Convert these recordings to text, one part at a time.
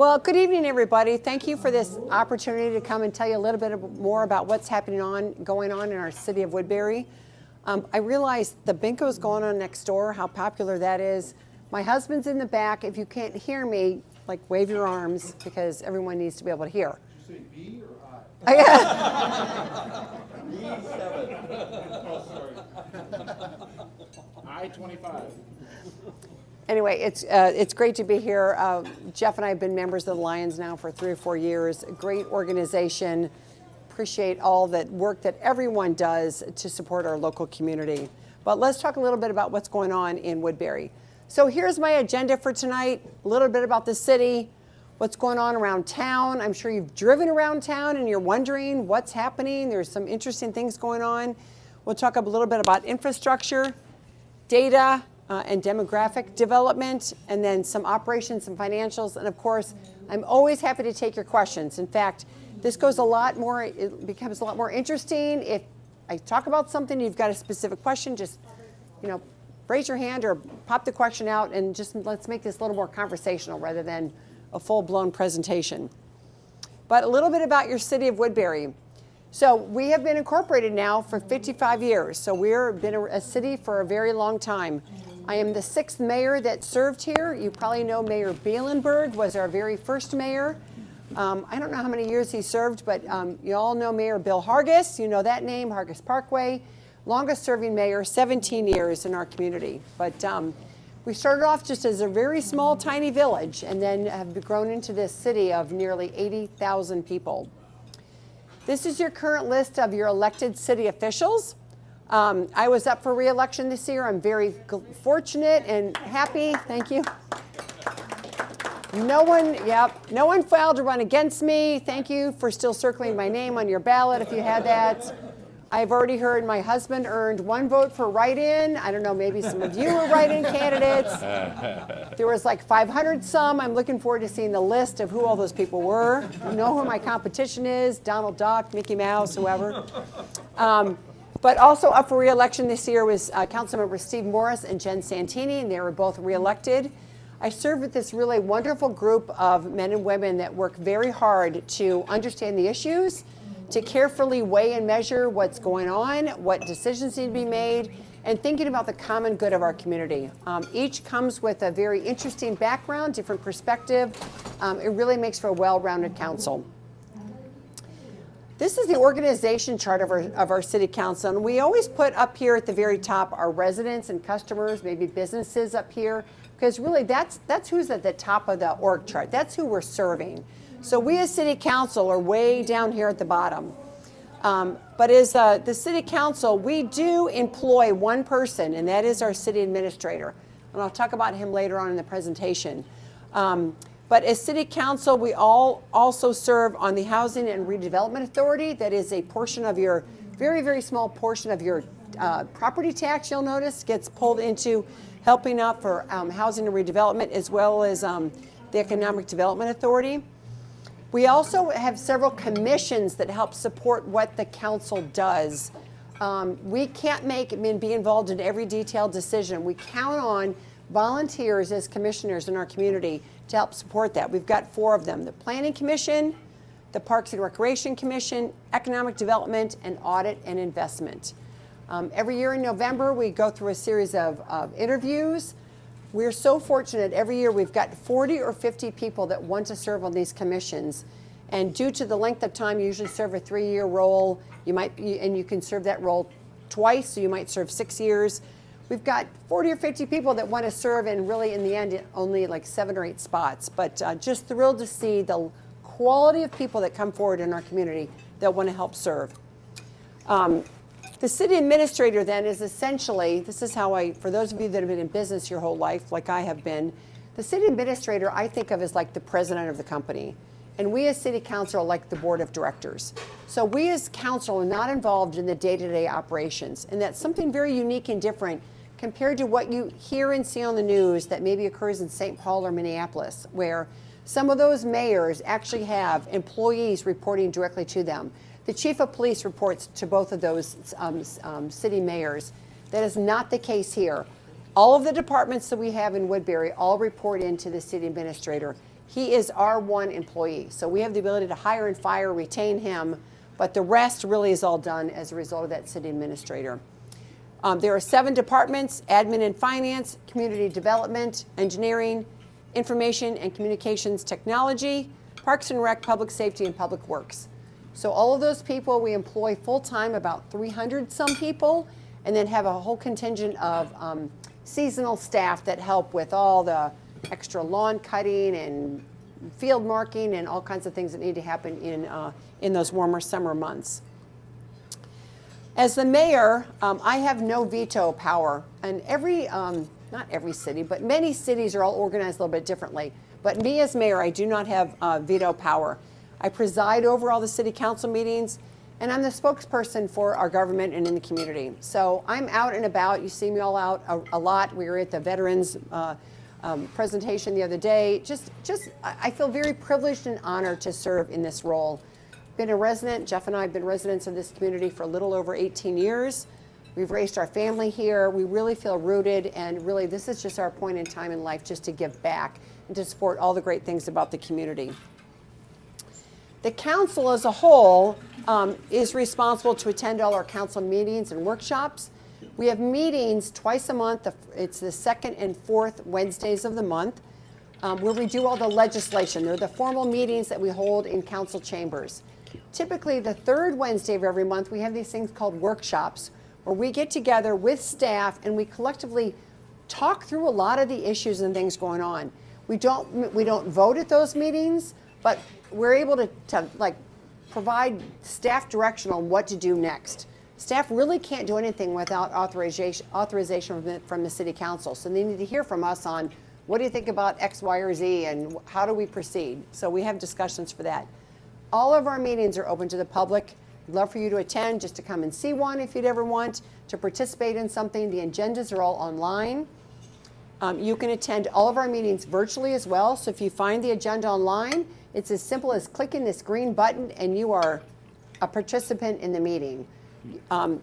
Well, good evening, everybody. Thank you for this opportunity to come and tell you a little bit more about what's going on in our city of Woodbury. I realize the bingo's going on next door, how popular that is. My husband's in the back. If you can't hear me, like wave your arms because everyone needs to be able to hear. Did you say B or I? B7. Oh, sorry. I-25. Anyway, it's great to be here. Jeff and I have been members of the Lions now for 3 or 4 years. A great organization. Appreciate all that work that everyone does to support our local community. But let's talk a little bit about what's going on in Woodbury. So here's my agenda for tonight. A little bit about the city, what's going on around town. I'm sure you've driven around town and you're wondering what's happening. There's some interesting things going on. We'll talk a little bit about infrastructure, data, and demographic development, and then some operations and financials. And of course, I'm always happy to take your questions. In fact, this goes it becomes a lot more interesting. If I talk about something, you've got a specific question, just, raise your hand or pop the question out and just let's make this a little more conversational rather than a full-blown presentation. But a little bit about your city of Woodbury. So we have been incorporated now for 55 years. So we've been a city for a very long time. I am the 6th mayor that served here. You probably know Mayor Bielenberg was our very first mayor. I don't know how many years he served, but you all know Mayor Bill Hargis. You know that name, Hargis Parkway. Longest serving mayor, 17 years in our community. But we started off just as a very small, tiny village and then have grown into this city of nearly 80,000 people. This is your current list of your elected city officials. I was up for re-election this year. I'm very fortunate and happy. Thank you. No one filed to run against me. Thank you for still circling my name on your ballot if you had that. I've already heard my husband earned 1 vote for write-in. I don't know, maybe some of you were write-in candidates. There was like 500 some. I'm looking forward to seeing the list of who all those people were. You know who my competition is, Donald Duck, Mickey Mouse, whoever. But also up for re-election this year was Councilmember Steve Morris and Jen Santini, and they were both re-elected. I served with this really wonderful group of men and women that work very hard to understand the issues, to carefully weigh and measure what's going on, what decisions need to be made, and thinking about the common good of our community. Each comes with a very interesting background, different perspective. It really makes for a well-rounded council. This is the organization chart of our city council, and we always put up here at the very top our residents and customers, maybe businesses up here, because really that's who's at the top of the org chart. That's who we're serving. So we as city council are way down here at the bottom. But as the city council, we do employ one person, and that is our city administrator. And I'll talk about him later on in the presentation. But as city council, we all also serve on the Housing and Redevelopment Authority. That is a portion of your, very, very small portion of your property tax, you'll notice, gets pulled into helping out for housing and redevelopment, as well as the Economic Development Authority. We also have several commissions that help support what the council does. We can't be involved in every detailed decision. We count on volunteers as commissioners in our community to help support that. We've got 4 of them: the Planning Commission, the Parks and Recreation Commission, Economic Development, and Audit and Investment. Every year in November, we go through a series of interviews. We're so fortunate every year we've got 40 or 50 people that want to serve on these commissions. And due to the length of time, you usually serve a 3-year role. And you can serve that role twice, so you might serve 6 years. We've got 40 or 50 people that want to serve, and really in the end, only like 7 or 8 spots. But just thrilled to see the quality of people that come forward in our community that want to help serve. The city administrator then is essentially, this is how for those of you that have been in business your whole life, like I have been, the city administrator I think of as like the president of the company. And we as city council are like the board of directors. So we as council are not involved in the day-to-day operations. And that's something very unique and different compared to what you hear and see on the news that maybe occurs in St. Paul or Minneapolis, where some of those mayors actually have employees reporting directly to them. The chief of police reports to both of those city mayors. That is not the case here. All of the departments that we have in Woodbury all report into the city administrator. He is our one employee, so we have the ability to hire and fire, retain him, but the rest really is all done as a result of that city administrator. There are 7 departments: admin and finance, community development, engineering, information and communications technology, parks and rec, public safety, and public works. So all of those people we employ full-time, about 300 some people, and then have a whole contingent of seasonal staff that help with all the extra lawn cutting and field marking and all kinds of things that need to happen in those warmer summer months. As the mayor, I have no veto power, and not every city, but many cities are all organized a little bit differently. But me as mayor, I do not have veto power. I preside over all the city council meetings, and I'm the spokesperson for our government and in the community. So I'm out and about. You see me all out a lot. We were at the veterans presentation the other day. I feel very privileged and honored to serve in this role. Been a resident, Jeff and I have been residents of this community for a little over 18 years. We've raised our family here. We really feel rooted, and really this is just our point in time in life, just to give back and to support all the great things about the community. The council as a whole is responsible to attend all our council meetings and workshops. We have meetings twice a month. It's the second and fourth Wednesdays of the month, where we do all the legislation. They're the formal meetings that we hold in council chambers. Typically, the third Wednesday of every month, we have these things called workshops, where we get together with staff and we collectively talk through a lot of the issues and things going on. We don't vote at those meetings, but we're able to provide staff direction on what to do next. Staff really can't do anything without authorization from the city council. So they need to hear from us on what do you think about X, Y, or Z, and how do we proceed? So we have discussions for that. All of our meetings are open to the public. We'd love for you to attend, just to come and see one if you'd ever want to participate in something. The agendas are all online. You can attend all of our meetings virtually as well. So if you find the agenda online, it's as simple as clicking this green button and you are a participant in the meeting.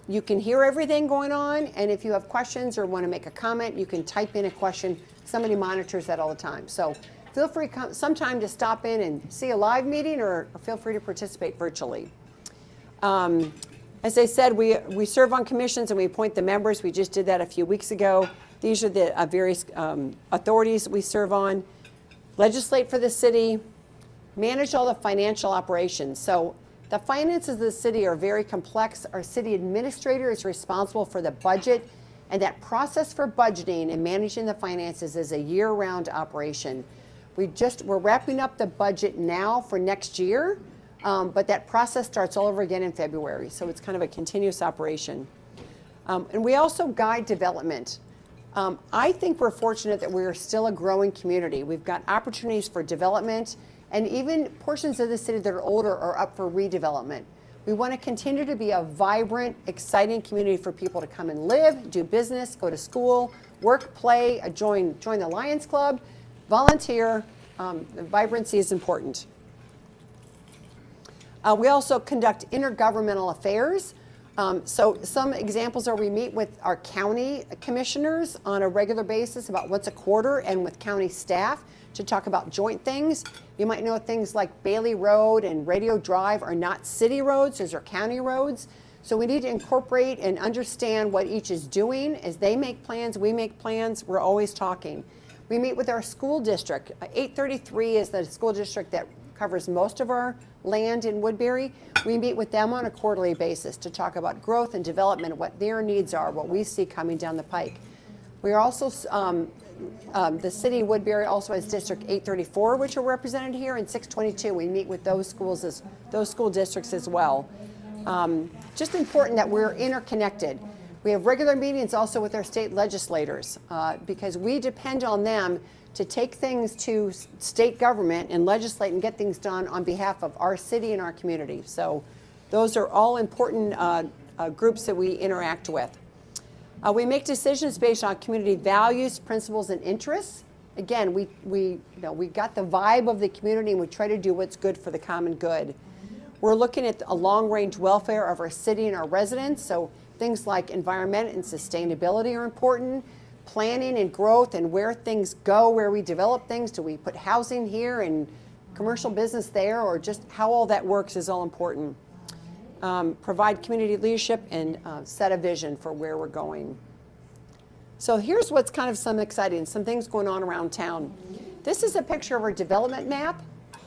You can hear everything going on, and if you have questions or want to make a comment, you can type in a question. Somebody monitors that all the time. So feel free sometime to stop in and see a live meeting, or feel free to participate virtually. As I said, we serve on commissions and we appoint the members. We just did that a few weeks ago. These are the various authorities we serve on. Legislate for the city, manage all the financial operations. So the finances of the city are very complex. Our city administrator is responsible for the budget, and that process for budgeting and managing the finances is a year-round operation. We're wrapping up the budget now for next year, but that process starts all over again in February. So it's kind of a continuous operation. And we also guide development. I think we're fortunate that we're still a growing community. We've got opportunities for development, and even portions of the city that are older are up for redevelopment. We want to continue to be a vibrant, exciting community for people to come and live, do business, go to school, work, play, join the Lions Club, volunteer. Vibrancy is important. We also conduct intergovernmental affairs. So some examples are we meet with our county commissioners on a regular basis, about once a quarter, and with county staff to talk about joint things. You might know things like Bailey Road and Radio Drive are not city roads, those are county roads. So we need to incorporate and understand what each is doing. As they make plans, we make plans, we're always talking. We meet with our school district. 833 is the school district that covers most of our land in Woodbury. We meet with them on a quarterly basis to talk about growth and development, what their needs are, what we see coming down the pike. We are also, the city of Woodbury also has District 834, which are represented here, and 622. We meet with those school districts as well. Just important that we're interconnected. We have regular meetings also with our state legislators because we depend on them to take things to state government and legislate and get things done on behalf of our city and our community. So those are all important groups that we interact with. We make decisions based on community values, principles, and interests. Again, we got the vibe of the community, and we try to do what's good for the common good. We're looking at a long-range welfare of our city and our residents, so things like environment and sustainability are important. planning and growth and where things go, where we develop things. Do we put housing here and commercial business there, or just how all that works is all important. Provide community leadership and set a vision for where we're going. So here's what's kind of some things going on around town. This is a picture of our development map.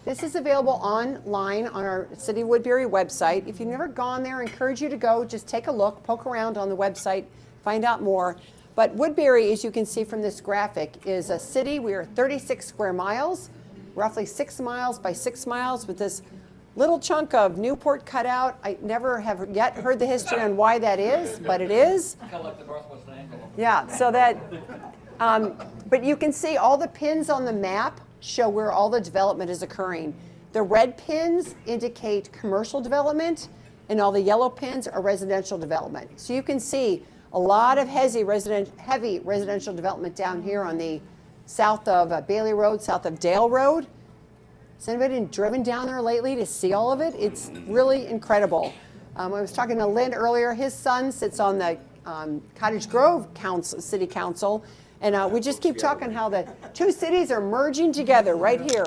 This is available online on our City of Woodbury website. If you've never gone there, I encourage you to go. Just take a look, poke around on the website, find out more. But Woodbury, as you can see from this graphic, is a city. We are 36 square miles, roughly 6 miles by 6 miles, with this little chunk of Newport cut out. I never have yet heard the history on why that is, but it is. Kind of like the Northwest Angle. Yeah, so that, but you can see all the pins on the map show where all the development is occurring. The red pins indicate commercial development, and all the yellow pins are residential development. So you can see a lot of heavy residential development down here on the south of Bailey Road, south of Dale Road. Has anybody driven down there lately to see all of it? It's really incredible. I was talking to Lynn earlier. His son sits on the Cottage Grove City Council, and we just keep talking how the two cities are merging together right here,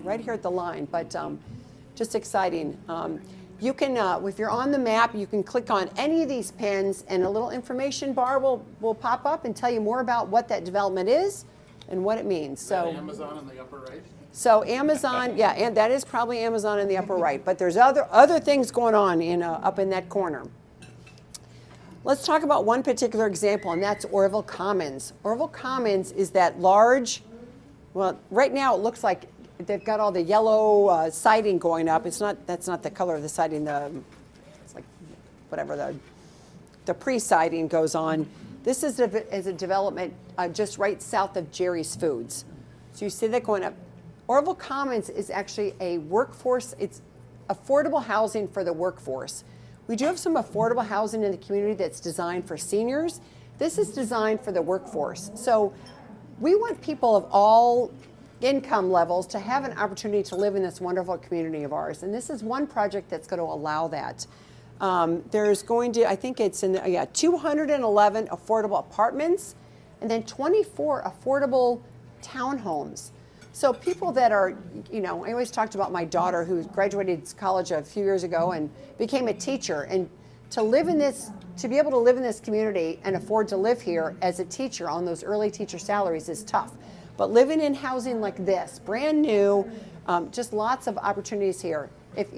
right here at the line. But just exciting. You can, if you're on the map, you can click on any of these pins, and a little information bar will pop up and tell you more about what that development is and what it means. So Amazon in the upper right? So Amazon, yeah, and that is probably Amazon in the upper right, but there's other things going on up in that corner. Let's talk about one particular example, and that's Orville Commons. Orville Commons is that large, well, right now it looks like they've got all the yellow siding going up. That's not the color of the siding. It's like whatever the pre-siding goes on. This is a development just right south of Jerry's Foods. So you see that going up. Orville Commons is actually a workforce. It's affordable housing for the workforce. We do have some affordable housing in the community that's designed for seniors. This is designed for the workforce. So we want people of all income levels to have an opportunity to live in this wonderful community of ours. And this is one project that's going to allow that. There's going to, I think it's 211 affordable apartments, and then 24 affordable townhomes. So people that are, I always talked about my daughter who graduated college a few years ago and became a teacher. And to be able to live in this community and afford to live here as a teacher on those early teacher salaries is tough. But living in housing like this, brand new, just lots of opportunities here. If,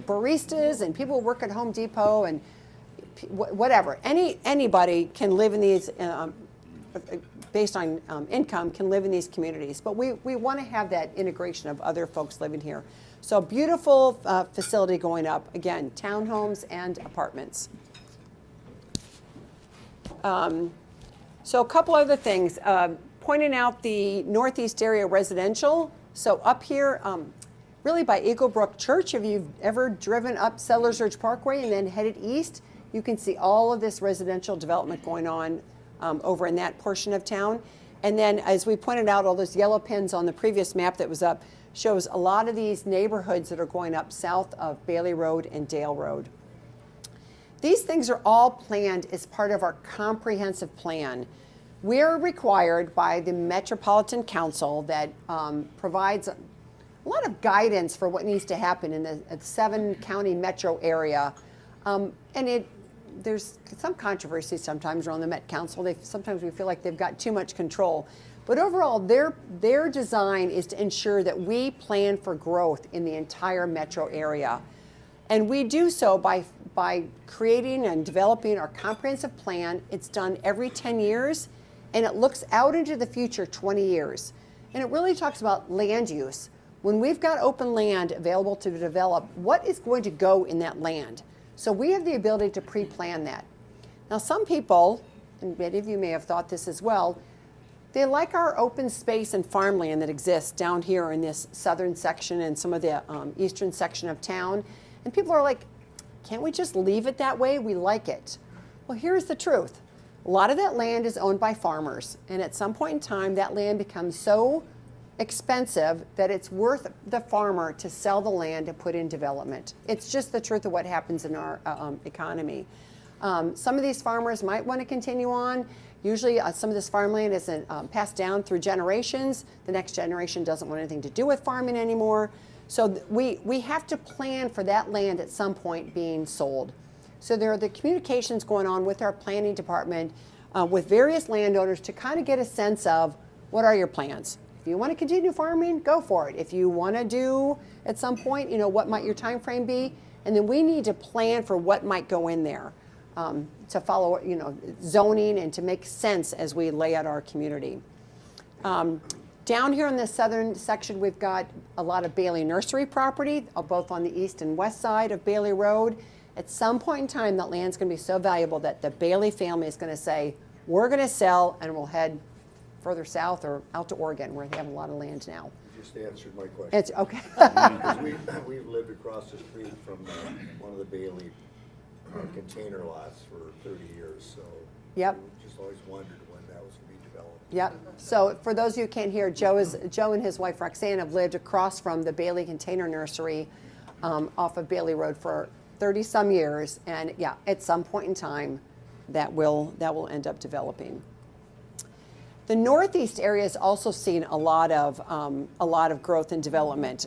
baristas and people who work at Home Depot and whatever, anybody can live in these, based on income, can live in these communities. But we want to have that integration of other folks living here. So beautiful facility going up. Again, townhomes and apartments. So a couple other things. Pointing out the northeast area residential. So up here, really by Eagle Brook Church, if you've ever driven up Settlers Ridge Parkway and then headed east, you can see all of this residential development going on over in that portion of town. And then, as we pointed out, all those yellow pins on the previous map that was up shows a lot of these neighborhoods that are going up south of Bailey Road and Dale Road. These things are all planned as part of our comprehensive plan. We're required by the Metropolitan Council that provides a lot of guidance for what needs to happen in the 7-county metro area. There's some controversy sometimes around the Met Council. Sometimes we feel like they've got too much control. But overall, their design is to ensure that we plan for growth in the entire metro area. And we do so by creating and developing our comprehensive plan. It's done every 10 years, and it looks out into the future 20 years. And it really talks about land use. When we've got open land available to develop, what is going to go in that land? So we have the ability to pre-plan that. Now some people, and many of you may have thought this as well, they like our open space and farmland that exists down here in this southern section and some of the eastern section of town. And people are like, can't we just leave it that way? We like it. Well, here's the truth. A lot of that land is owned by farmers. And at some point in time, that land becomes so expensive that it's worth the farmer to sell the land and put in development. It's just the truth of what happens in our economy. Some of these farmers might want to continue on. Usually some of this farmland isn't passed down through generations. The next generation doesn't want anything to do with farming anymore. So we have to plan for that land at some point being sold. So there are the communications going on with our planning department, with various landowners to kind of get a sense of what are your plans. If you want to continue farming, go for it. If you want to do at some point, what might your time frame be? And then we need to plan for what might go in there to follow, zoning and to make sense as we lay out our community. Down here in the southern section, we've got a lot of Bailey Nursery property, both on the east and west side of Bailey Road. At some point in time, that land's going to be so valuable that the Bailey family is going to say, we're going to sell, and we'll head further south or out to Oregon, where they have a lot of land now. You just answered my question. It's okay. Because we've lived across the street from one of the Bailey container lots for 30 years, so. Yep. we just always wondered when that was going to be developed. Yep. So for those of you who can't hear, Joe and his wife Roxanne have lived across from the Bailey Container Nursery off of Bailey Road for 30 some years, and yeah, at some point in time, that will end up developing. The northeast area has also seen a lot of growth and development.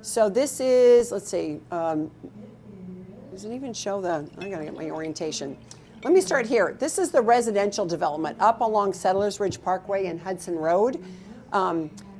So this is, let's see, does it even show the? I gotta get my orientation. Let me start here. This is the residential development up along Settlers Ridge Parkway and Hudson Road.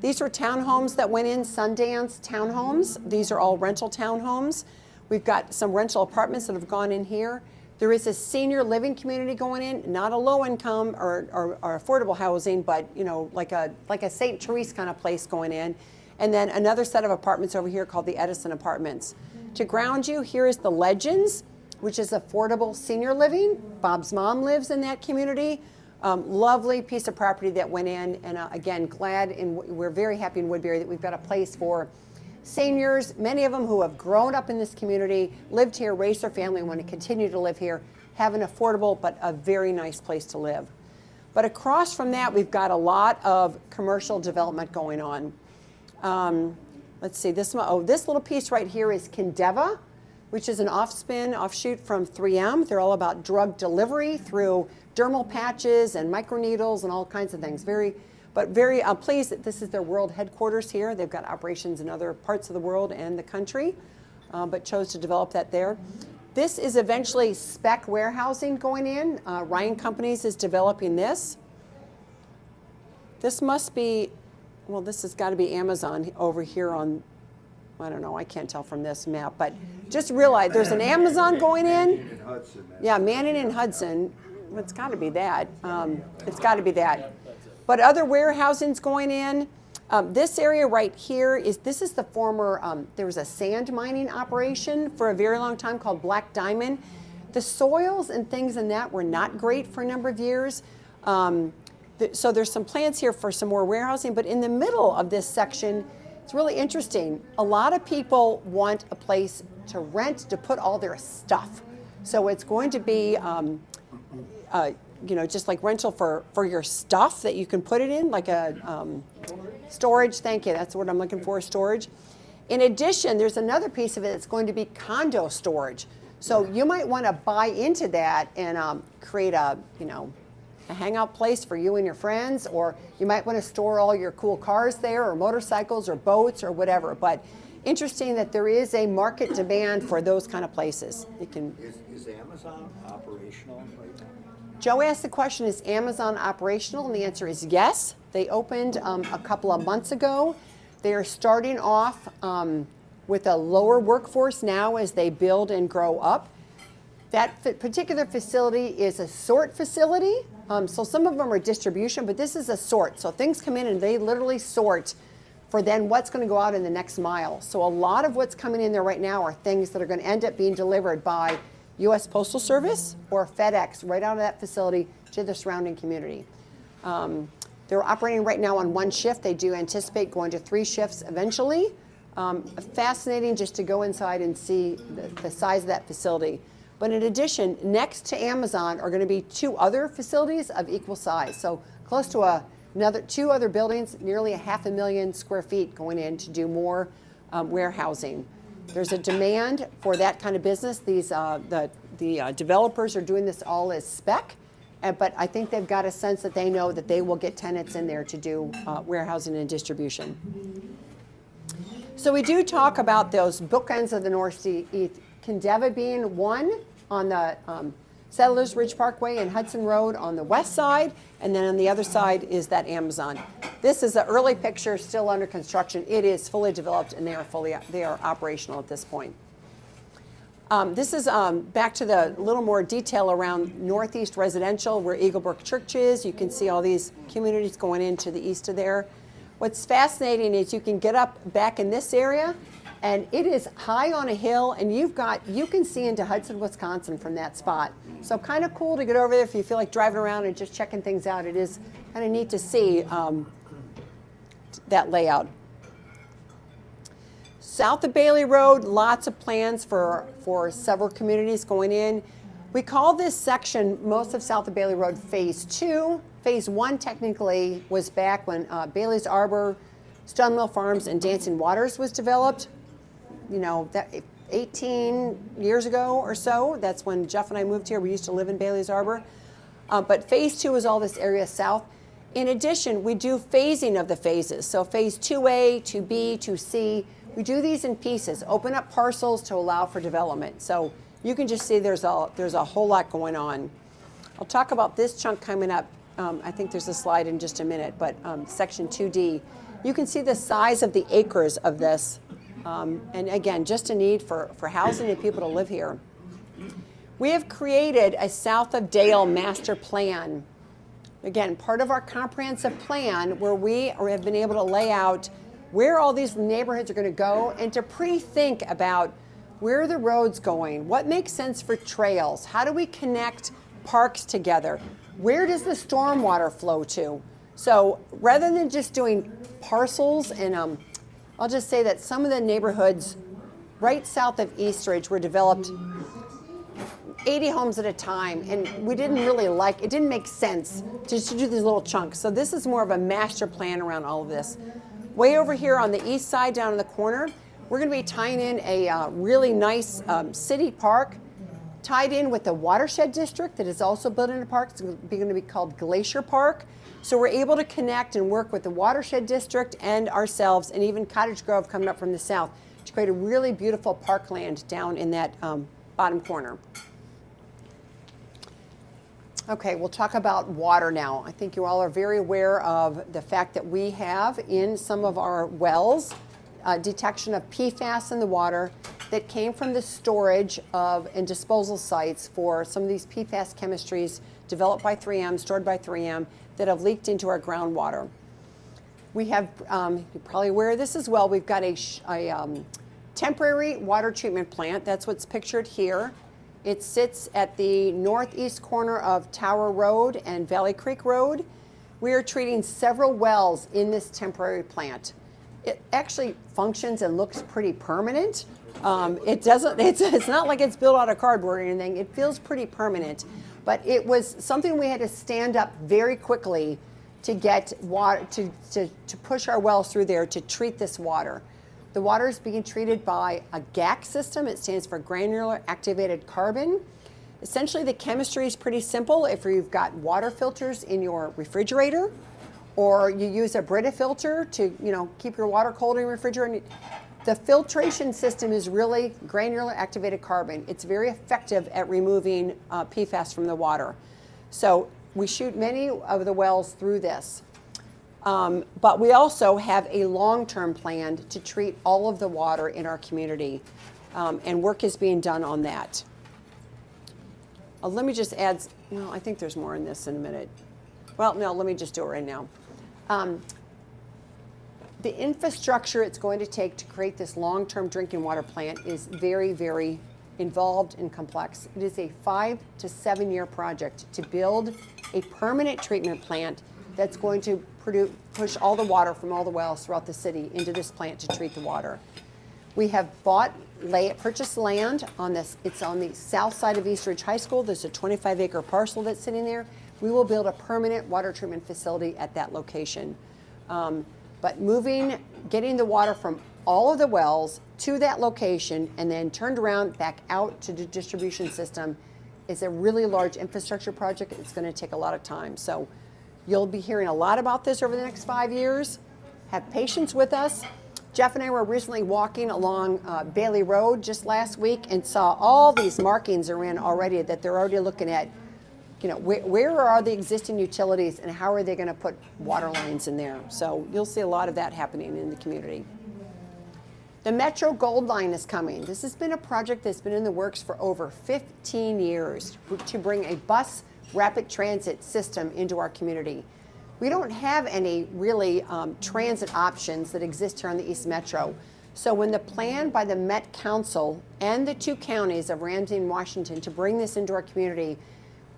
These are townhomes that went in, Sundance townhomes. These are all rental townhomes. We've got some rental apartments that have gone in here. There is a senior living community going in, not a low income or affordable housing, but like a St. Therese kind of place going in. And then another set of apartments over here called the Edison Apartments. To ground you, here is the Legends, which is affordable senior living. Bob's mom lives in that community. Lovely piece of property that went in, and again, we're very happy in Woodbury that we've got a place for seniors, many of them who have grown up in this community, lived here, raised their family, and want to continue to live here, have an affordable but a very nice place to live. But across from that, we've got a lot of commercial development going on. Let's see, this little piece right here is Kindeva, which is an offshoot from 3M. They're all about drug delivery through dermal patches and microneedles and all kinds of things. Very pleased that this is their world headquarters here. They've got operations in other parts of the world and the country, but chose to develop that there. This is eventually spec warehousing going in. Ryan Companies is developing this. This must be, well, this has got to be Amazon over here on, I don't know, I can't tell from this map, but just realize there's an Amazon going in. Yeah, Manning and Hudson. It's got to be that. It's got to be that. But other warehousing's going in. This area right here is the former, there was a sand mining operation for a very long time called Black Diamond. The soils and things in that were not great for a number of years. So there's some plans here for some more warehousing, but in the middle of this section, it's really interesting. A lot of people want a place to rent to put all their stuff. So it's going to be, just like rental for your stuff that you can put it in, like a storage. Thank you. That's what I'm looking for, storage. In addition, there's another piece of it that's going to be condo storage. So you might want to buy into that and create a hangout place for you and your friends, or you might want to store all your cool cars there, or motorcycles, or boats, or whatever. But interesting that there is a market demand for those kind of places. Is Amazon operational right now? Joe asked the question, is Amazon operational? And the answer is yes. They opened a couple of months ago. They are starting off with a lower workforce now as they build and grow up. That particular facility is a sort facility. So some of them are distribution, but this is a sort. So things come in and they literally sort for then what's going to go out in the next mile. So a lot of what's coming in there right now are things that are going to end up being delivered by U.S. Postal Service or FedEx right out of that facility to the surrounding community. They're operating right now on one shift. They do anticipate going to 3 shifts eventually. Fascinating just to go inside and see the size of that facility. But in addition, next to Amazon are going to be 2 other facilities of equal size. So close to 2 other buildings, nearly 500,000 square feet going in to do more warehousing. There's a demand for that kind of business. The developers are doing this all as spec, But I think they've got a sense that they know that they will get tenants in there to do warehousing and distribution. So we do talk about those bookends of the Northeast, Kendeva being one on the Settlers Ridge Parkway and Hudson Road on the west side, and then on the other side is that Amazon. This is an early picture, still under construction. It is fully developed, and they are operational at this point. This is back to the little more detail around Northeast Residential, where Eaglebrook Church is. You can see all these communities going into the east of there. What's fascinating is you can get up back in this area, and it is high on a hill, and you can see into Hudson, Wisconsin from that spot. So kind of cool to get over there if you feel like driving around and just checking things out. It is kind of neat to see that layout. South of Bailey Road, lots of plans for several communities going in. We call this section, most of South of Bailey Road, Phase 2. Phase 1 technically was back when Bailey's Arbor, Stonemill Farms, and Dancing Waters was developed. You know, that 18 years ago or so. That's when Jeff and I moved here. We used to live in Bailey's Arbor. But Phase 2 is all this area south. In addition, we do phasing of the phases. So Phase 2A, 2B, 2C, we do these in pieces, open up parcels to allow for development. So you can just see there's a whole lot going on. I'll talk about this chunk coming up. I think there's a slide in just a minute, but Section 2D. You can see the size of the acres of this. And again, just a need for housing and people to live here. We have created a South of Dale master plan. Again, part of our comprehensive plan where we have been able to lay out where all these neighborhoods are going to go and to pre-think about where are the roads going, what makes sense for trails, how do we connect parks together, where does the stormwater flow to? So rather than just doing parcels, and I'll just say that some of the neighborhoods right south of Eastridge were developed 80 homes at a time, and we didn't really it didn't make sense to do these little chunks. So this is more of a master plan around all of this. Way over here on the east side, down in the corner, we're going to be tying in a really nice city park, tied in with the watershed district that is also building a park. It's going to be called Glacier Park. So we're able to connect and work with the watershed district and ourselves, and even Cottage Grove coming up from the south, to create a really beautiful parkland down in that bottom corner. Okay, we'll talk about water now. I think you all are very aware of the fact that we have in some of our wells detection of PFAS in the water that came from the storage of and disposal sites for some of these PFAS chemistries developed by 3M, stored by 3M, that have leaked into our groundwater. We have, you're probably aware of this as well, we've got a temporary water treatment plant. That's what's pictured here. It sits at the northeast corner of Tower Road and Valley Creek Road. We are treating several wells in this temporary plant. It actually functions and looks pretty permanent. It's not like it's built out of cardboard or anything. It feels pretty permanent, but it was something we had to stand up very quickly to get water, to push our wells through there to treat this water. The water is being treated by a GAC system. It stands for granular activated carbon. Essentially, the chemistry is pretty simple. If you've got water filters in your refrigerator, or you use a Brita filter to keep your water cold in your refrigerator, the filtration system is really granular activated carbon. It's very effective at removing PFAS from the water. So we shoot many of the wells through this. But we also have a long-term plan to treat all of the water in our community, and work is being done on that. Let me just add, I think there's more in this in a minute. Well, no, let me just do it right now. The infrastructure it's going to take to create this long-term drinking water plant is very, very involved and complex. It is a 5 to 7 year project to build a permanent treatment plant that's going to push all the water from all the wells throughout the city into this plant to treat the water. We have purchased land on this. It's on the south side of Eastridge High School. There's a 25-acre parcel that's sitting there. We will build a permanent water treatment facility at that location. But getting the water from all of the wells to that location and then turned around back out to the distribution system is a really large infrastructure project. It's going to take a lot of time. So you'll be hearing a lot about this over the next 5 years. Have patience with us. Jeff and I were recently walking along Bailey Road just last week and saw all these markings are in already that they're already looking at, you know, where are the existing utilities and how are they going to put water lines in there. So you'll see a lot of that happening in the community. The Metro Gold Line is coming. This has been a project that's been in the works for over 15 years to bring a bus rapid transit system into our community. We don't have any really transit options that exist here on the East Metro. So when the plan by the Met Council and the 2 counties of Ramsey and Washington to bring this into our community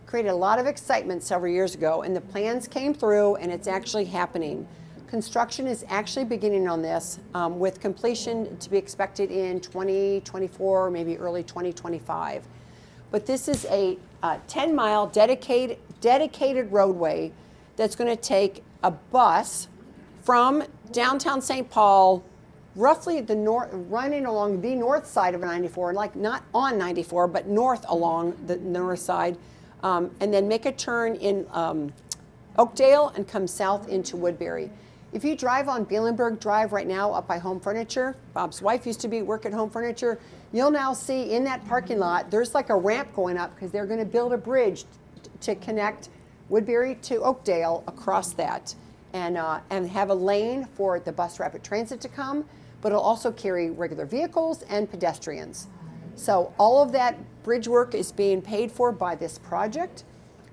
created a lot of excitement several years ago, and the plans came through and it's actually happening. Construction is actually beginning on this with completion to be expected in 2024, maybe early 2025. But this is a 10-mile dedicated roadway that's going to take a bus from downtown St. Paul, roughly running along the north side of 94, like not on 94, but north along the north side, and then make a turn in Oakdale and come south into Woodbury. If you drive on Bielenberg Drive right now up by Home Furniture, Bob's wife used to work at Home Furniture, you'll now see in that parking lot, there's like a ramp going up because they're going to build a bridge to connect Woodbury to Oakdale across that and have a lane for the bus rapid transit to come, but it'll also carry regular vehicles and pedestrians. So all of that bridge work is being paid for by this project.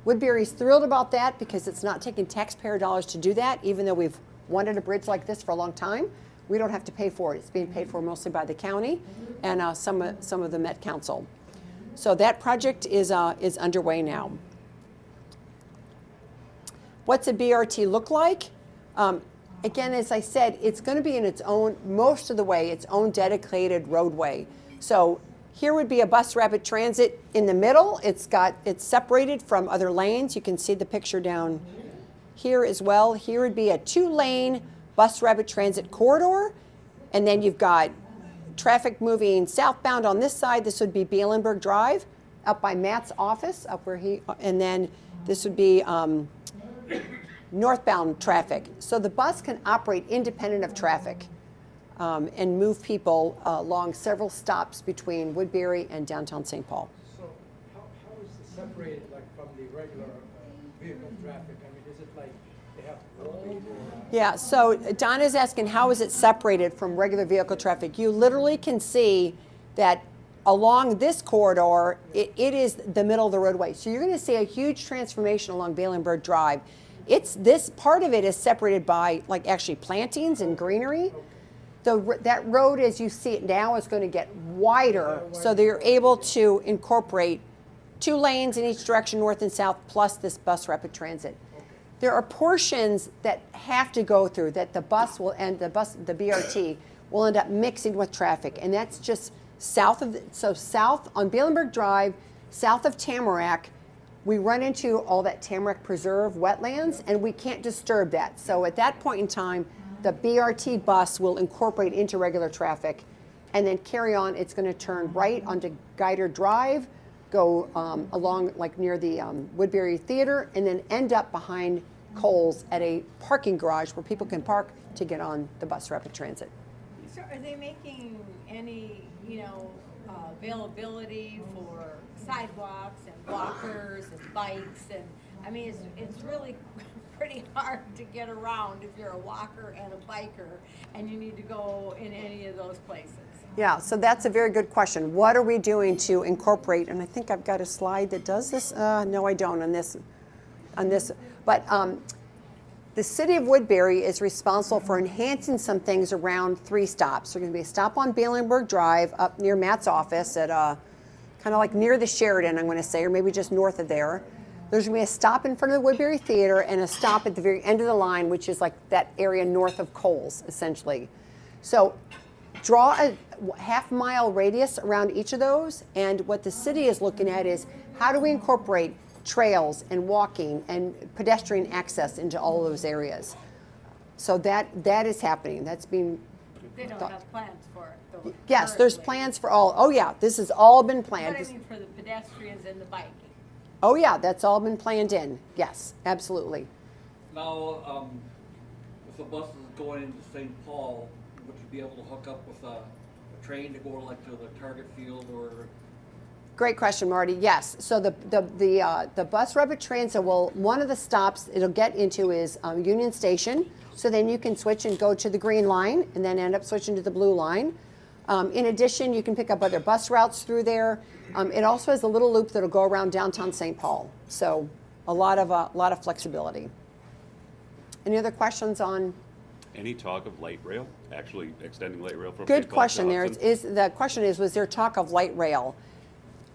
Woodbury's thrilled about that because it's not taking taxpayer dollars to do that, even though we've wanted a bridge like this for a long time. We don't have to pay for it. It's being paid for mostly by the county and some of the Met Council. So that project is underway now. What's a BRT look like? Again, as I said, it's going to be in its own, most of the way, its own dedicated roadway. So here would be a bus rapid transit in the middle. It's separated from other lanes. You can see the picture down here as well. Here would be a 2-lane bus rapid transit corridor. And then you've got traffic moving southbound on this side. This would be Bielenberg Drive up by Matt's office, up where and then this would be northbound traffic. So the bus can operate independent of traffic and move people along several stops between Woodbury and downtown St. Paul. So how is it separated like from the regular vehicle traffic? I mean, is it like they have walls or? Yeah, so Donna's asking how is it separated from regular vehicle traffic? You literally can see that along this corridor, it is the middle of the roadway. So you're going to see a huge transformation along Bielenberg Drive. This part of it is separated by like actually plantings and greenery. That road, as you see it now, is going to get wider, so they're able to incorporate 2 lanes in each direction, north and south, plus this bus rapid transit. There are portions that have to go through that the BRT will end up mixing with traffic, and that's just south on Bielenberg Drive, south of Tamarack. We run into all that Tamarack Preserve wetlands, and we can't disturb that. So at that point in time, the BRT bus will incorporate into regular traffic and then carry on. It's going to turn right onto Guider Drive, go along like near the Woodbury Theater, and then end up behind Kohl's at a parking garage where people can park to get on the bus rapid transit. So are they making any, availability for sidewalks and walkers and bikes? And I mean, it's really pretty hard to get around if you're a walker and a biker and you need to go in any of those places. Yeah, so that's a very good question. What are we doing to incorporate? And I think I've got a slide that does this. No, I don't on this. But the city of Woodbury is responsible for enhancing some things around 3 stops. There's going to be a stop on Bielenberg Drive up near Matt's office at kind of like near the Sheridan, I'm going to say, or maybe just north of there. There's going to be a stop in front of the Woodbury Theater and a stop at the very end of the line, which is like that area north of Kohl's, essentially. So draw a half-mile radius around each of those, and what the city is looking at is how do we incorporate trails and walking and pedestrian access into all of those areas. So that is happening. That's being They don't have plans for it, though. yes, there's plans for all. Oh yeah, this has all been planned. But I mean for the pedestrians and the biking. Oh yeah, that's all been planned in. Yes, absolutely. Now, if a bus is going into St. Paul, would you be able to hook up with a train to go like to the Target Field or? Great question, Marty. Yes. So the bus rapid transit will, one of the stops it'll get into is Union Station. So then you can switch and go to the green line and then end up switching to the blue line. In addition, you can pick up other bus routes through there. It also has a little loop that'll go around downtown St. Paul. So a lot of flexibility. Any other questions on? Any talk of light rail, actually extending light rail from Good St. Paul to question there. Hudson? The question is, was there talk of light rail?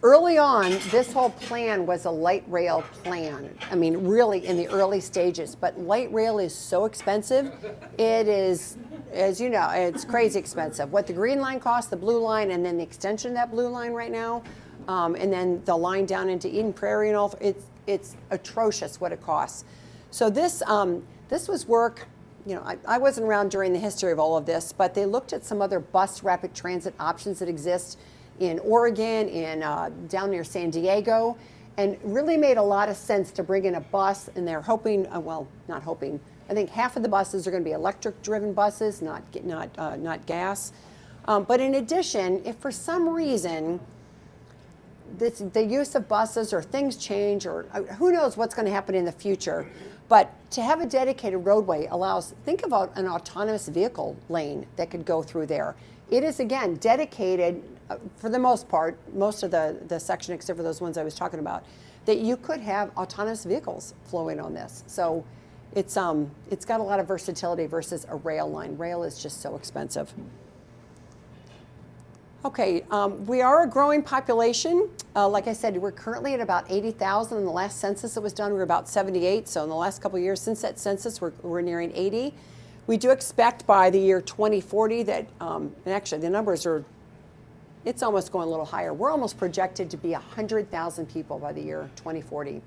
Early on, this whole plan was a light rail plan. I mean, really in the early stages, but light rail is so expensive. It is, as you know, it's crazy expensive. What the green line costs, the blue line, and then the extension of that blue line right now, and then the line down into Eden Prairie and all, it's atrocious what it costs. So this was work, you know, I wasn't around during the history of all of this, but they looked at some other bus rapid transit options that exist in Oregon, in down near San Diego, and really made a lot of sense to bring in a bus. And they're hoping, well, not hoping. I think half of the buses are going to be electric-driven buses, not gas. But in addition, if for some reason the use of buses or things change, or who knows what's going to happen in the future, but to have a dedicated roadway allows, think about an autonomous vehicle lane that could go through there. It is, again, dedicated, for the most part, most of the section, except for those ones I was talking about, that you could have autonomous vehicles flowing on this. So it's got a lot of versatility versus a rail line. Rail is just so expensive. Okay, we are a growing population. Like I said, we're currently at about 80,000. In the last census that was done, we were about 78. So in the last couple of years since that census, we're nearing 80. We do expect by the year 2040 that, and actually the numbers are, it's almost going a little higher. We're almost projected to be 100,000 people by the year 2040.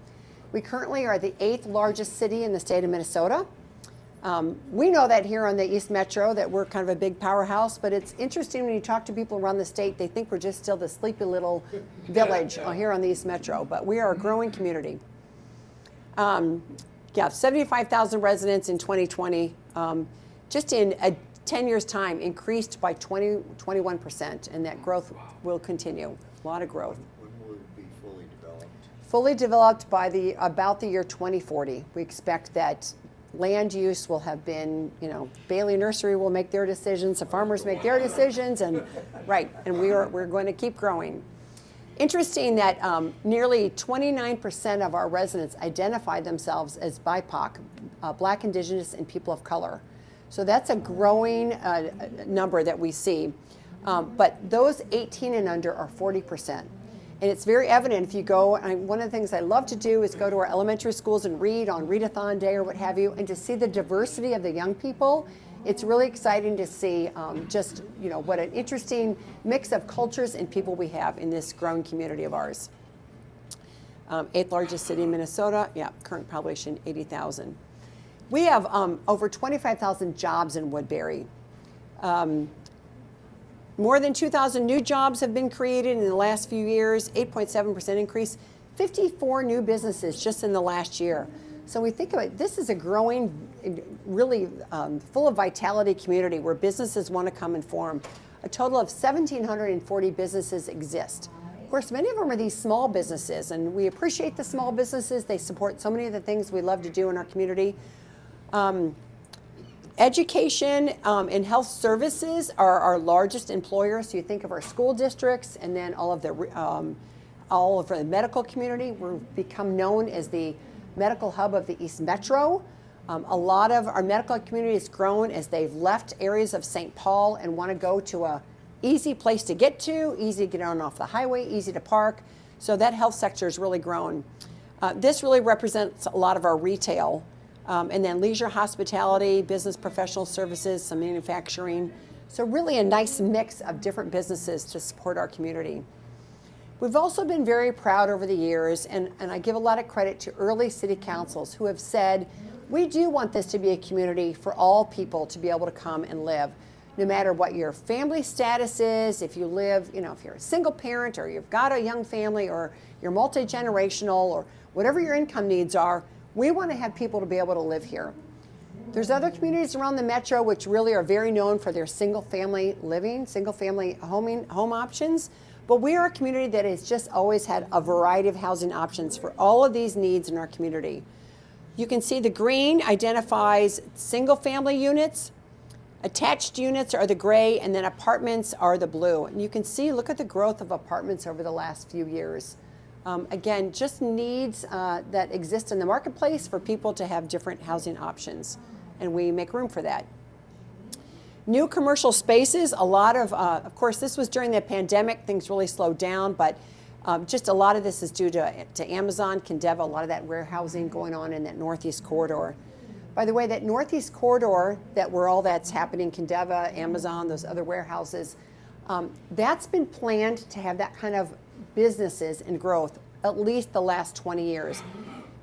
We currently are the 8th largest city in the state of Minnesota. We know that here on the East Metro that we're kind of a big powerhouse, but it's interesting when you talk to people around the state, they think we're just still the sleepy little village here on the East Metro, but we are a growing community. Yeah, 75,000 residents in 2020. Just in 10 years' time, increased by 21%, and that growth will continue. A lot of growth. When will it be fully developed? Fully developed by about the year 2040. We expect that land use will have been, you know, Bailey Nursery will make their decisions, the farmers make their decisions, and right, and we're going to keep growing. Interesting that nearly 29% of our residents identify themselves as BIPOC, Black, Indigenous, and people of color. So that's a growing number that we see. But those 18 and under are 40%. And it's very evident if you go, and one of the things I love to do is go to our elementary schools and read on Readathon Day or what have you, and to see the diversity of the young people. It's really exciting to see just, you know, what an interesting mix of cultures and people we have in this growing community of ours. 8th largest city in Minnesota, yeah, current population 80,000. We have over 25,000 jobs in Woodbury. More than 2,000 new jobs have been created in the last few years, 8.7% increase, 54 new businesses just in the last year. So we think about it, this is a growing, really full of vitality community where businesses want to come and form. A total of 1,740 businesses exist. Of course, many of them are these small businesses, and we appreciate the small businesses. They support so many of the things we love to do in our community. Education and health services are our largest employers. So you think of our school districts and then all of the medical community. We've become known as the medical hub of the East Metro. A lot of our medical community has grown as they've left areas of St. Paul and want to go to a easy place to get to, easy to get on off the highway, easy to park. So that health sector has really grown. This really represents a lot of our retail. And then leisure, hospitality, business professional services, some manufacturing. So really a nice mix of different businesses to support our community. We've also been very proud over the years, and I give a lot of credit to early city councils who have said, we do want this to be a community for all people to be able to come and live. no matter what your family status is, if you live, if you're a single parent or you've got a young family or you're multi-generational or whatever your income needs are, we want to have people to be able to live here. There's other communities around the metro which really are very known for their single family living, single family home options. But we are a community that has just always had a variety of housing options for all of these needs in our community. You can see the green identifies single family units, attached units are the gray, and then apartments are the blue. And you can see, look at the growth of apartments over the last few years. Again, just needs that exist in the marketplace for people to have different housing options. And we make room for that. New commercial spaces, a lot of course, this was during the pandemic, things really slowed down, but just a lot of this is due to Amazon, Kindeva, a lot of that warehousing going on in that Northeast corridor. By the way, that Northeast corridor, where all that's happening, Kindeva, Amazon, those other warehouses, that's been planned to have that kind of businesses and growth at least the last 20 years.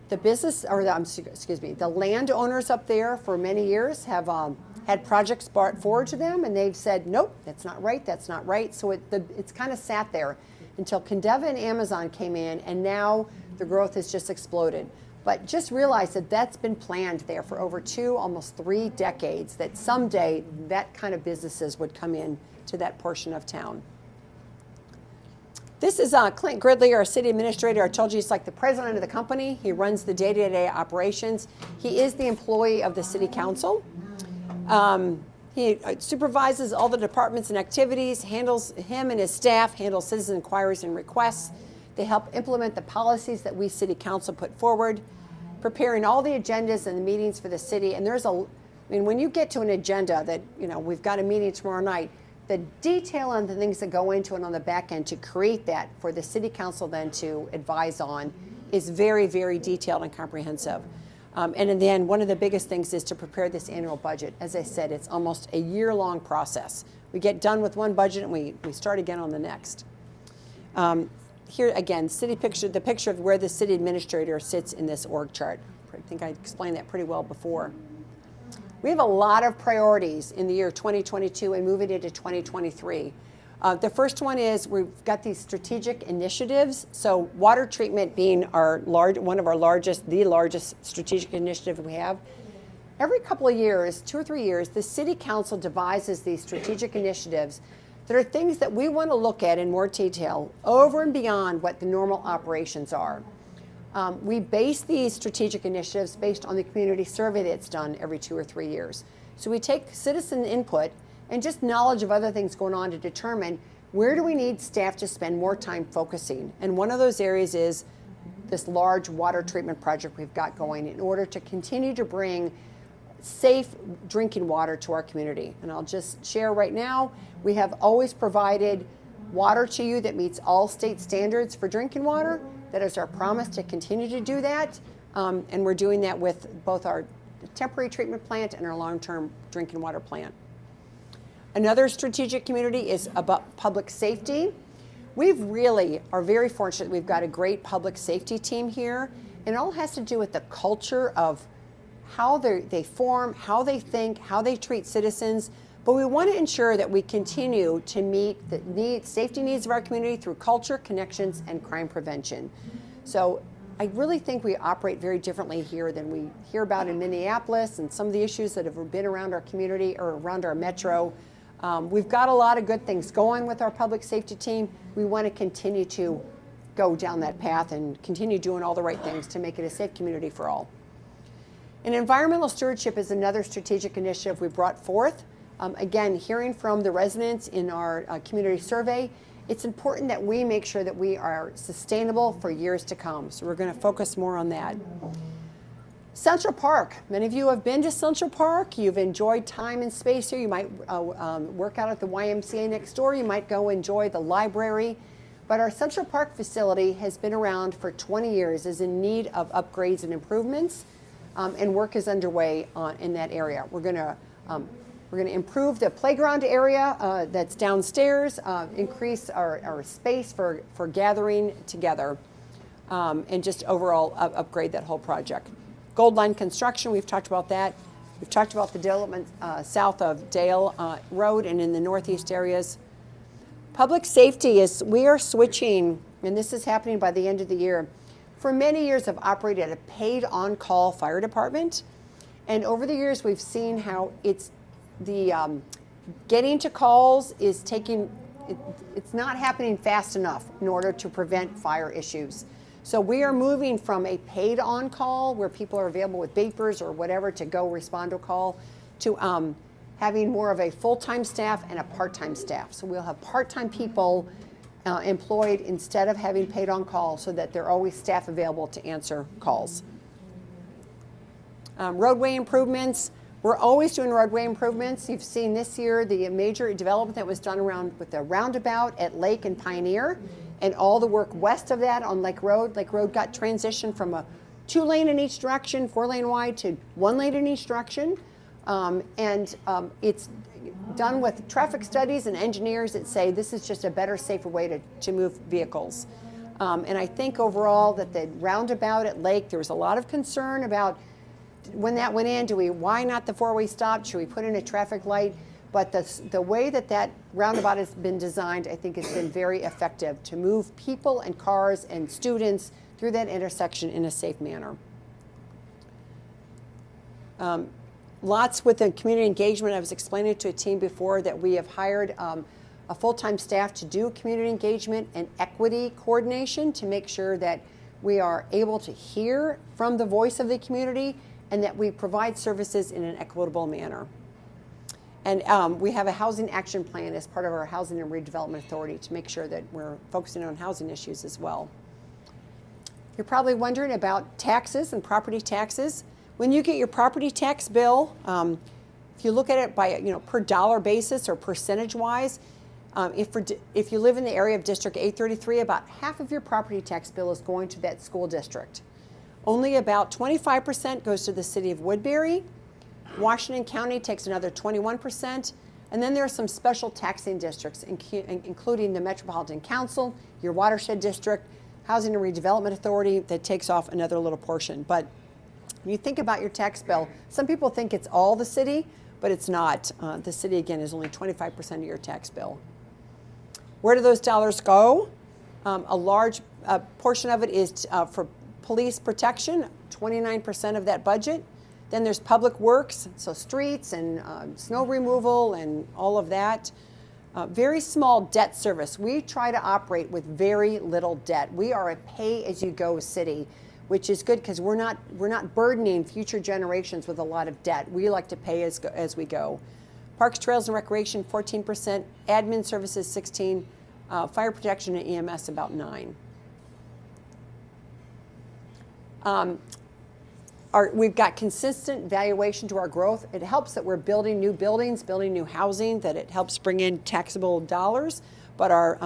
The landowners up there for many years have had projects brought forward to them, and they've said, nope, that's not right, that's not right. So it's kind of sat there until Kindeva and Amazon came in, and now the growth has just exploded. But just realize that that's been planned there for over 2, almost 3 decades, that someday that kind of businesses would come in to that portion of town. This is Clint Gridley, our city administrator. I told you he's like the president of the company. He runs the day-to-day operations. He is the employee of the city council. He supervises all the departments and activities, him and his staff handle citizen inquiries and requests. They help implement the policies that we city council put forward, preparing all the agendas and the meetings for the city. And when you get to an agenda that, we've got a meeting tomorrow night, the detail on the things that go into it on the back end to create that for the city council then to advise on is very, very detailed and comprehensive. And then one of the biggest things is to prepare this annual budget. As I said, it's almost a year-long process. We get done with one budget and we start again on the next. Here again, the picture of where the city administrator sits in this org chart. I think I explained that pretty well before. We have a lot of priorities in the year 2022 and moving into 2023. The first one is we've got these strategic initiatives. So water treatment being one of our largest strategic initiative we have. Every couple of years, 2 or 3 years, the city council devises these strategic initiatives that are things that we want to look at in more detail over and beyond what the normal operations are. We base these strategic initiatives based on the community survey that's done every 2 or 3 years. So we take citizen input and just knowledge of other things going on to determine where do we need staff to spend more time focusing. And one of those areas is this large water treatment project we've got going in order to continue to bring safe drinking water to our community. And I'll just share right now, we have always provided water to you that meets all state standards for drinking water. That is our promise to continue to do that. And we're doing that with both our temporary treatment plant and our long-term drinking water plant. Another strategic community is about public safety. We really are very fortunate. We've got a great public safety team here. And it all has to do with the culture of how they form, how they think, how they treat citizens. But we want to ensure that we continue to meet the safety needs of our community through culture, connections, and crime prevention. So I really think we operate very differently here than we hear about in Minneapolis and some of the issues that have been around our community or around our metro. We've got a lot of good things going with our public safety team. We want to continue to go down that path and continue doing all the right things to make it a safe community for all. And environmental stewardship is another strategic initiative we brought forth. Again, hearing from the residents in our community survey, it's important that we make sure that we are sustainable for years to come. So we're going to focus more on that. Central Park. Many of you have been to Central Park. You've enjoyed time and space here. You might work out at the YMCA next door. You might go enjoy the library. But our Central Park facility has been around for 20 years, is in need of upgrades and improvements, and work is underway in that area. We're going to improve the playground area that's downstairs, increase our space for gathering together, and just overall upgrade that whole project. Gold Line construction, we've talked about that. We've talked about the development south of Dale Road and in the northeast areas. Public safety we are switching, and this is happening by the end of the year. For many years, I've operated at a paid on-call fire department. And over the years, we've seen how it's getting to calls is it's not happening fast enough in order to prevent fire issues. So we are moving from a paid on-call where people are available with beepers or whatever to go respond to a call to having more of a full-time staff and a part-time staff. So we'll have part-time people employed instead of having paid on-call so that there are always staff available to answer calls. Roadway improvements. We're always doing roadway improvements. You've seen this year the major development that was done around with the roundabout at Lake and Pioneer and all the work west of that on Lake Road. Lake Road got transitioned from a 2-lane in each direction, 4-lane wide, to 1 lane in each direction. It's done with traffic studies and engineers that say this is just a better, safer way to move vehicles. And I think overall that the roundabout at Lake, there was a lot of concern about when that went in, why not the 4-way stop? Should we put in a traffic light? But the way that roundabout has been designed, I think has been very effective to move people and cars and students through that intersection in a safe manner. Lots with the community engagement. I was explaining to a team before that we have hired a full-time staff to do community engagement and equity coordination to make sure that we are able to hear from the voice of the community and that we provide services in an equitable manner. And we have a housing action plan as part of our Housing and Redevelopment Authority to make sure that we're focusing on housing issues as well. You're probably wondering about taxes and property taxes. When you get your property tax bill, if you look at it by per dollar basis or percentage wise, if you live in the area of District 833, about half of your property tax bill is going to that school district. Only about 25% goes to the city of Woodbury. Washington County takes another 21%. And then there are some special taxing districts, including the Metropolitan Council, your watershed district, Housing and Redevelopment Authority, that takes off another little portion. But when you think about your tax bill, some people think it's all the city, but it's not. The city, again, is only 25% of your tax bill. Where do those dollars go? A large portion of it is for police protection, 29% of that budget. Then there's public works, so streets and snow removal and all of that. Very small debt service. We try to operate with very little debt. We are a pay-as-you-go city, which is good because we're not burdening future generations with a lot of debt. We like to pay as we go. Parks, Trails, and Recreation, 14%. Admin services, 16%. Fire protection and EMS, about 9%. We've got consistent valuation to our growth. It helps that we're building new buildings, building new housing, that it helps bring in taxable dollars. But our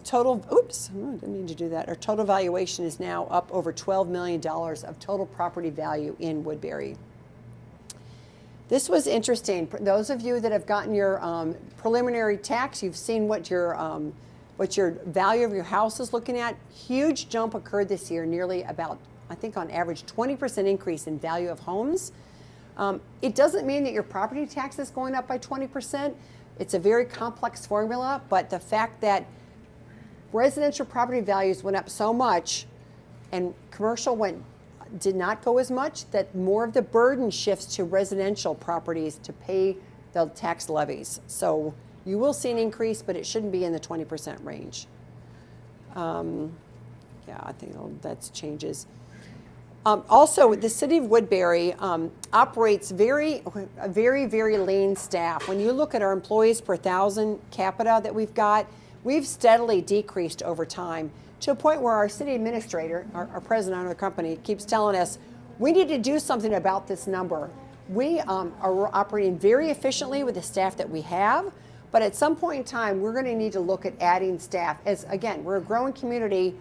total, didn't mean to do that. Our total valuation is now up over $12 million of total property value in Woodbury. This was interesting. Those of you that have gotten your preliminary tax, you've seen what your value of your house is looking at. Huge jump occurred this year, nearly about, I think on average, 20% increase in value of homes. It doesn't mean that your property tax is going up by 20%. It's a very complex formula, but the fact that residential property values went up so much and commercial did not go as much, that more of the burden shifts to residential properties to pay the tax levies. So you will see an increase, but it shouldn't be in the 20% range. I think that changes. Also, the city of Woodbury operates a very, very lean staff. When you look at our employees per 1,000 capita that we've got, we've steadily decreased over time to a point where our city administrator, our president of the company, keeps telling us, we need to do something about this number. We are operating very efficiently with the staff that we have, but at some point in time, we're going to need to look at adding staff. As again, we're a growing community,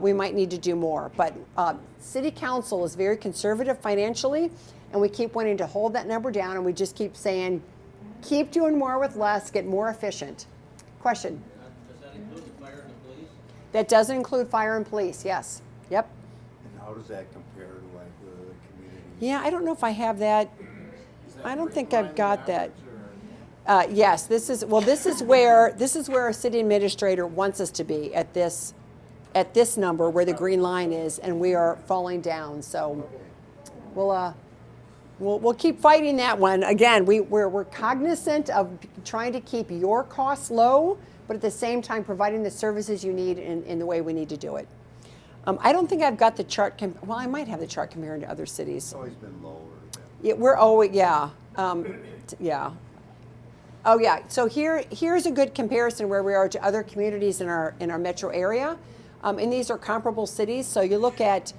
we might need to do more. But city council is very conservative financially, and we keep wanting to hold that number down, and we just keep saying, keep doing more with less, get more efficient. Question? Does that include the fire and the police? That does include fire and police, yes. Yep. And how does that compare to like the community? Yeah, I don't know if I have that I don't think I've got that. Yes, this is where our city administrator wants us to be at this number where the green line is, and we are falling down. So we'll keep fighting that one. Again, we're cognizant of trying to keep your costs low, but at the same time providing the services you need in the way we need to do it. I don't think I've got the chart. Well, I might have the chart comparing to other cities. It's always been lower. Yeah, we're always yeah. Oh yeah. So here's a good comparison where we are to other communities in our metro area, and these are comparable cities. So you look at,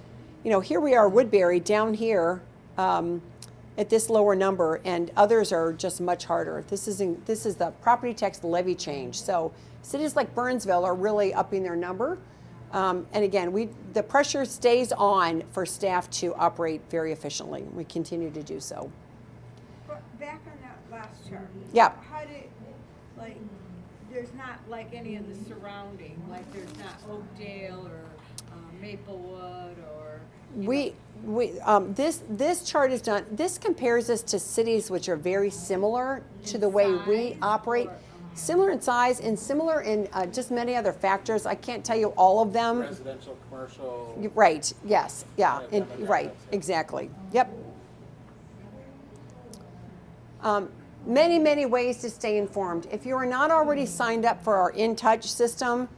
here we are, Woodbury down here at this lower number, and others are just much harder. This is the property tax levy change. So cities like Burnsville are really upping their number, and again, the pressure stays on for staff to operate very efficiently. We continue to do so. Back on that last chart. Yeah. How did, there's not like any of the surrounding, like there's not Oakdale or Maplewood or. This chart is done. This compares us to cities which are very similar to the way we operate, similar in size and similar in just many other factors. I can't tell you all of them. Residential, commercial. Right. Yes. Yeah. Yeah, Right. Exactly. Yep. Many ways to stay informed. If you are not already signed up for our In Touch system,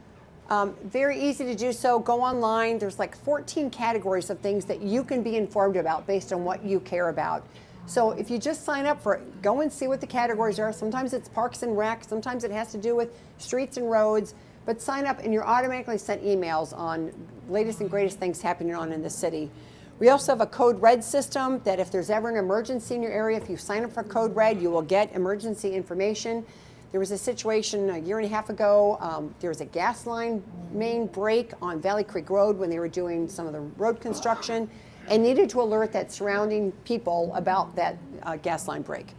very easy to do so. Go online. There's like 14 categories of things that you can be informed about based on what you care about. So if you just sign up for it, go and see what the categories are. Sometimes it's parks and rec. Sometimes it has to do with streets and roads. But sign up and you're automatically sent emails on latest and greatest things happening on in the city. We also have a Code Red system that if there's ever an emergency in your area, if you sign up for Code Red, you will get emergency information. There was a situation a year and a half ago. There was a gas line main break on Valley Creek Road when they were doing some of the road construction and needed to alert that surrounding people about that gas line break.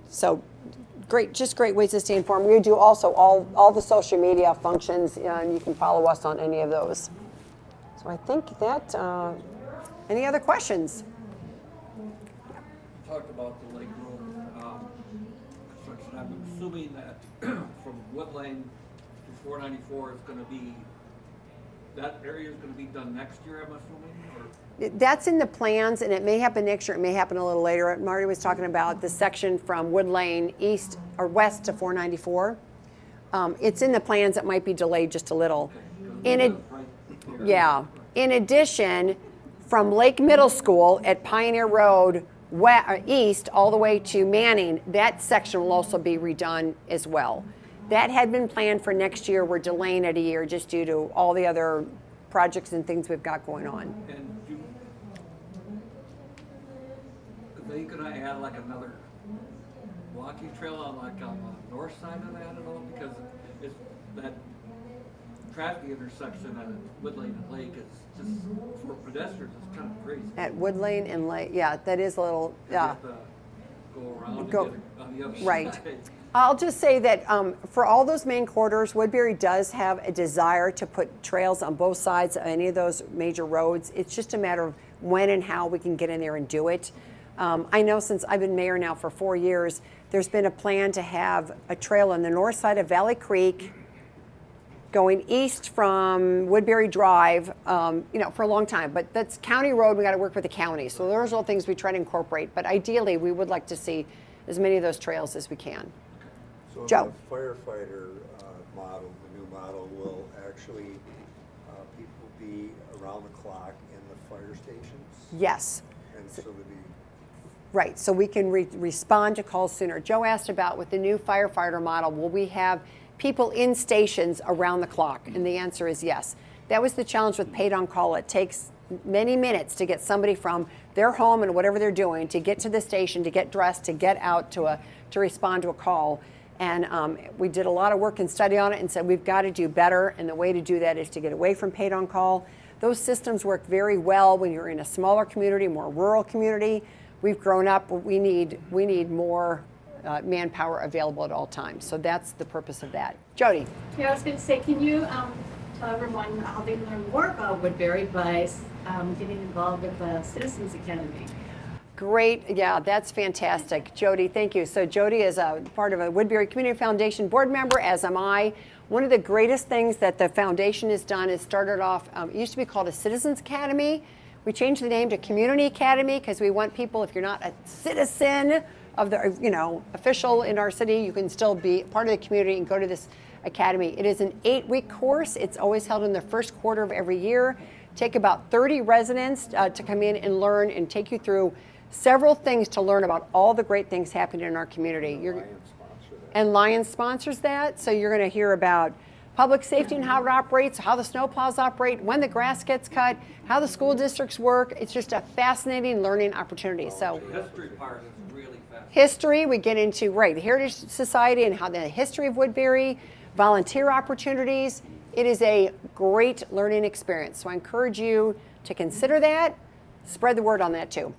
So just great ways to stay informed. We do also all the social media functions, and you can follow us on any of those. So I think that, any other questions? Talked about the Lake Road construction. I'm assuming that from Wood Lane to 494 is going to be, that area is going to be done next year, I'm assuming? Or? That's in the plans, and it may happen next year. It may happen a little later. Marty was talking about the section from Wood Lane east or west to 494. It's in the plans. It might be delayed just a little. Yeah. In addition, from Lake Middle School at Pioneer Road east all the way to Manning, that section will also be redone as well. That had been planned for next year. We're delaying it a year just due to all the other projects and things we've got going on. And are they going to add like another walking trail on the north side of that at all? Because it's that traffic intersection at Wood Lane and Lake is just, for pedestrians, it's kind of crazy. At Wood Lane and Lake, yeah, that is a little, You have to go around and get on the other right. side. I'll just say that for all those main corridors, Woodbury does have a desire to put trails on both sides of any of those major roads. It's just a matter of when and how we can get in there and do it. I know since I've been mayor now for 4 years, there's been a plan to have a trail on the north side of Valley Creek going east from Woodbury Drive, for a long time. But that's county road. We got to work with the county. So those are all things we try to incorporate. But ideally, we would like to see as many of those trails as we can. So Joe. the firefighter model, the new model, will actually people be around the clock in the fire stations? Yes. And so they'll be. Right, so we can respond to calls sooner. Joe asked about with the new firefighter model, will we have people in stations around the clock? And the answer is yes. That was the challenge with paid on call. It takes many minutes to get somebody from their home and whatever they're doing to get to the station, to get dressed, to get out to respond to a call. And we did a lot of work and study on it and said we've got to do better. And the way to do that is to get away from paid on call. Those systems work very well when you're in a smaller community, more rural community. We've grown up. We need more manpower available at all times. So that's the purpose of that. Jody. Yeah, I was going to say, can you tell everyone how they can learn more about Woodbury by getting involved with the Citizens Academy? Great. Yeah, that's fantastic. Jody, thank you. So Jody is a part of a Woodbury Community Foundation board member, as am I. One of the greatest things that the foundation has done is started off, it used to be called a Citizens Academy. We changed the name to Community Academy because we want people, if you're not a citizen of the, official in our city, you can still be part of the community and go to this academy. It is an 8-week course. It's always held in the first quarter of every year. Take about 30 residents to come in and learn and take you through several things to learn about all the great things happening in our community. And Lions sponsors that, so you're going to hear about public safety and how it operates, how the snowplows operate, when the grass gets cut, how the school districts work. It's just a fascinating learning opportunity. So The history part is really fascinating. history, we get into, the Heritage Society and how the history of Woodbury, volunteer opportunities. It is a great learning experience. So I encourage you to consider that. Spread the word on that too.